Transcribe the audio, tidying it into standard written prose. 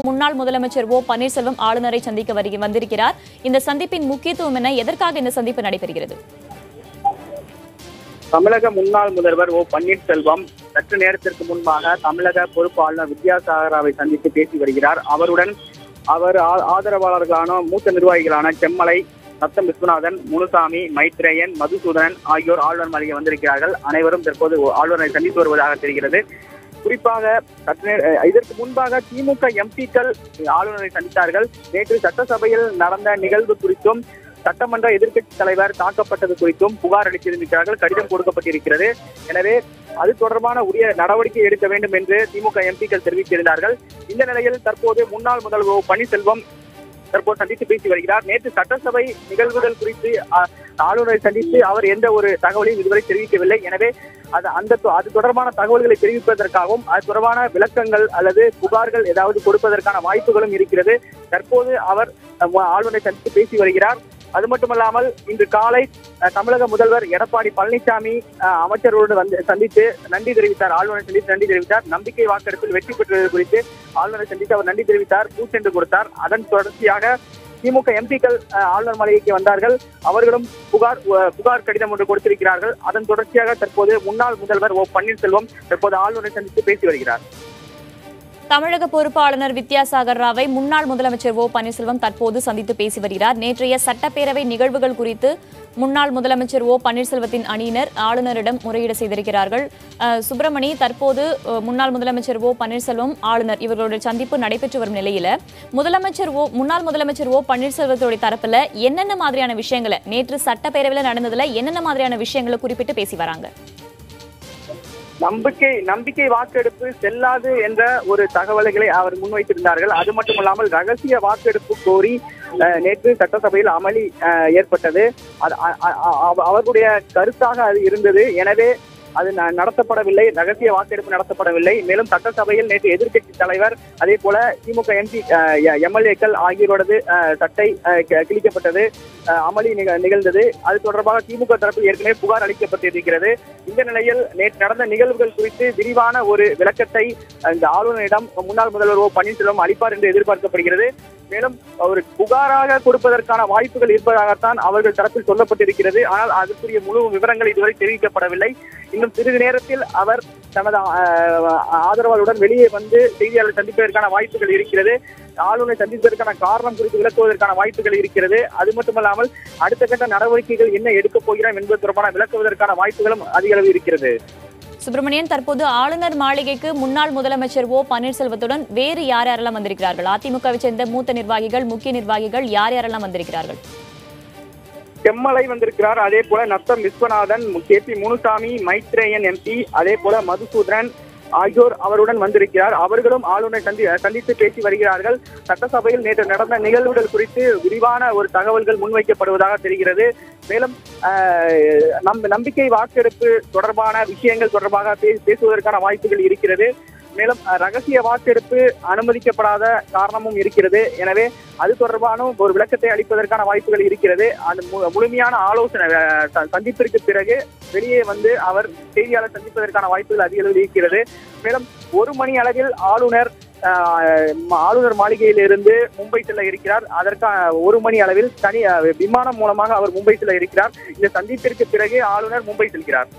முன்னாள் முதலமைச்சர் ஓ பன்னீர்செல்வம் ஆளுநரை சந்திக்க வந்திருக்கிறார். இந்த சந்திப்பின் முக்கியத்துவம் என்ன? எதற்காக இந்த சந்திப்பு நடைபெறுகிறது? தமிழக முன்னாள் முதல்வர் ஓ பன்னீர்செல்வம் சற்று நேரத்திற்கு முன்பாக தமிழக பொறுப்பு ஆளுநர் வித்யாசாகராவை சந்தித்து பேசி வருகிறார். அவருடன் அவர் ஆதரவாளர்களான மூத்த நிர்வாகிகளான செம்மலை, நத்தம் விஸ்வநாதன், முனுசாமி, மைத்ரேயன், மதுசூதனன் ஆகியோர் ஆளுநர் மாளிகை வந்திருக்கிறார்கள். அனைவரும் தற்போது ஆளுநரை சந்தித்து வருவதாக தெரிகிறது. குறிப்பாக இதற்கு முன்பாக திமுக எம்பிக்கள் ஆளுநரை சந்தித்தார்கள். நேற்று சட்டசபையில் நடந்த நிகழ்வு குறித்தும் சட்டமன்ற எதிர்க்கட்சி தலைவர் தாக்கப்பட்டது குறித்தும் புகார் அளித்திருக்கிறார்கள். கடிதம் கொடுக்கப்பட்டிருக்கிறது. எனவே அது தொடர்பான உரிய நடவடிக்கை எடுக்க வேண்டும் என்று திமுக எம்பிக்கள் தெரிவித்திருந்தார்கள். இந்த நிலையில் தற்போது முன்னாள் முதல்வர் ஓ பன்னீர்செல்வம் தற்போது சந்தித்து பேசி வருகிறார். நேற்று சட்டசபை நிகழ்வுகள் குறித்து ஆளுநரை சந்தித்து அவர் எந்த ஒரு தகவலையும் இதுவரை தெரிவிக்கவில்லை. எனவே அது தொடர்பான தகவல்களை தெரிவிப்பதற்காகவும் அது தொடர்பான விளக்கங்கள் அல்லது புகார்கள் ஏதாவது கொடுப்பதற்கான வாய்ப்புகளும் இருக்கிறது. தற்போது அவர் ஆளுநரை சந்தித்து பேசி வருகிறார். அது மட்டுமல்லாமல் இன்று காலை தமிழக முதல்வர் எடப்பாடி பழனிசாமி அமைச்சரோடு சந்தித்து நன்றி தெரிவித்தார். ஆளுநரை சந்தித்து நன்றி தெரிவித்தார். நம்பிக்கை வாக்கெடுப்பில் வெற்றி பெற்றது குறித்து ஆளுநரை சந்தித்து அவர் நன்றி தெரிவித்தார், பூச்சென்று கொடுத்தார். அதன் தொடர்ச்சியாக திமுக எம்பிக்கள் ஆளுநர் மாளிகைக்கு வந்தார்கள். அவர்களும் புகார் கடிதம் ஒன்று கொடுத்திருக்கிறார்கள். அதன் தொடர்ச்சியாக தற்போது முன்னாள் முதல்வர் ஓ பன்னீர்செல்வம் தற்போது ஆளுநரை சந்தித்து பேசி வருகிறார். தமிழக பொறுப்பு ஆளுநர் வித்யாசாகர் ராவை முன்னாள் முதலமைச்சர் ஓ பன்னீர்செல்வம் தற்போது சந்தித்து பேசி வருகிறார். நேற்றைய சட்டப்பேரவை நிகழ்வுகள் குறித்து முன்னாள் முதலமைச்சர் ஓ பன்னீர்செல்வத்தின் அணியினர் ஆளுநரிடம் முறையீடு செய்திருக்கிறார்கள். சுப்பிரமணி, தற்போது முன்னாள் முதலமைச்சர் ஓ பன்னீர்செல்வம் ஆளுநர் இவர்களுடைய சந்திப்பு நடைபெற்று வரும் நிலையில முன்னாள் முதலமைச்சர் ஓ பன்னீர்செல்வத்துடைய தரப்புல என்னென்ன மாதிரியான விஷயங்களை நேற்று சட்டப்பேரவையில் நடந்ததுல என்னென்ன மாதிரியான விஷயங்களை குறிப்பிட்டு பேசி வராங்க? நம்பிக்கை வாக்கெடுப்பு செல்லாது என்ற ஒரு தகவல்களை அவர் முன்வைத்திருந்தார்கள். அது மட்டுமல்லாமல் ரகசிய வாக்கெடுப்பு கோரி நேற்று சட்டசபையில் அமளி ஏற்பட்டது. அவர்களுடைய கருத்தாக அது இருந்தது. எனவே அது நடத்தப்படவில்லை, ரகசிய வாக்கெடுப்பு நடத்தப்படவில்லை. மேலும் சட்டசபையில் நேற்று எதிர்க்கட்சி தலைவர் அதே போல திமுக எம்பி எம்எல்ஏக்கள் ஆகியோரது சட்டை கிழிக்கப்பட்டது, அமளி நிகழ்ந்தது. அது தொடர்பாக திமுக தரப்பில் ஏற்கனவே புகார் அளிக்கப்பட்டிருக்கிறது. இந்த நிலையில் நேற்று நடந்த நிகழ்வுகள் குறித்து விரிவான ஒரு விளக்கத்தை இந்த ஆளுநரிடம் முன்னாள் முதல்வர் ஓ பன்னீர்செல்வம் அளிப்பார் என்று எதிர்பார்க்கப்படுகிறது. மேலும் ஒரு புகாராக கொடுப்பதற்கான வாய்ப்புகள் இருப்பதாகத்தான் அவர்கள் தரப்பில் சொல்லப்பட்டிருக்கிறது. ஆனால் அதற்குரிய முழு விவரங்கள் இதுவரை தெரிவிக்கப்படவில்லை. இன்னும் சிறிது நேரத்தில் அவர் தனது ஆதரவாளருடன் வெளியே வந்து செய்தியாளர் சந்திப்பதற்கான வாய்ப்புகள் இருக்கிறது. ஆளுநரை சந்திப்பதற்கான காரணம் குறித்து விளக்குவதற்கான வாய்ப்புகள் இருக்கிறது. அது மட்டுமல்லாமல் அடுத்த கட்ட நடவடிக்கைகள் என்ன எடுக்கப் போகிறோம் என்பது தொடர்பான விளக்குவதற்கான வாய்ப்புகளும் அதிக அளவு இருக்கிறது. சுப்பிரமணியன், தற்போது ஆளுநர் மாளிகைக்கு முன்னாள் முதலமைச்சர் ஓ பன்னீர்செல்வத்துடன் வேறு யாரெல்லாம் வந்திருக்கிறார்கள்? அதிமுகவை சேர்ந்த மூத்த நிர்வாகிகள், முக்கிய நிர்வாகிகள் யாரெல்லாம் வந்திருக்கிறார்கள்? செம்மலை வந்திருக்கிறார். அதே போல நத்தம் விஸ்வநாதன், கே.பி. முனுசாமி, மைத்ரேயன் எம்பி, அதே போல மதுசூதனன் ஆகியோர் அவருடன் வந்திருக்கிறார். அவர்களும் ஆளுநரை சந்தித்து பேசி வருகிறார்கள். சட்டசபையில் நேற்று நடந்த நிகழ்வுகள் குறித்து விரிவான ஒரு தகவல்கள் முன்வைக்கப்படுவதாக தெரிகிறது. மேலும் நம்பிக்கை வாக்கெடுப்பு தொடர்பான விஷயங்கள் தொடர்பாக பேசுவதற்கான வாய்ப்புகள் இருக்கிறது. மேலும் ரகசிய வாக்கெடுப்பு அனுமதிக்கப்படாத காரணமும் இருக்கிறது. எனவே அது தொடர்பான ஒரு விளக்கத்தை அளிப்பதற்கான வாய்ப்புகள் இருக்கிறது. அந்த முழுமையான ஆலோசனை சந்திப்பிற்கு பிறகு வெளியே வந்து அவர் செய்தியாளர் சந்திப்பதற்கான வாய்ப்புகள் அதிக அளவில் இருக்கிறது. மேலும் 1 மணி அளவில் ஆளுநர் மாளிகையிலிருந்து மும்பை செல்ல இருக்கிறார். அதற்கான 1 மணி அளவில் தனி விமானம் மூலமாக அவர் மும்பை செல்ல இருக்கிறார். இந்த சந்திப்பிற்கு பிறகு ஆளுநர் மும்பை செல்கிறார்.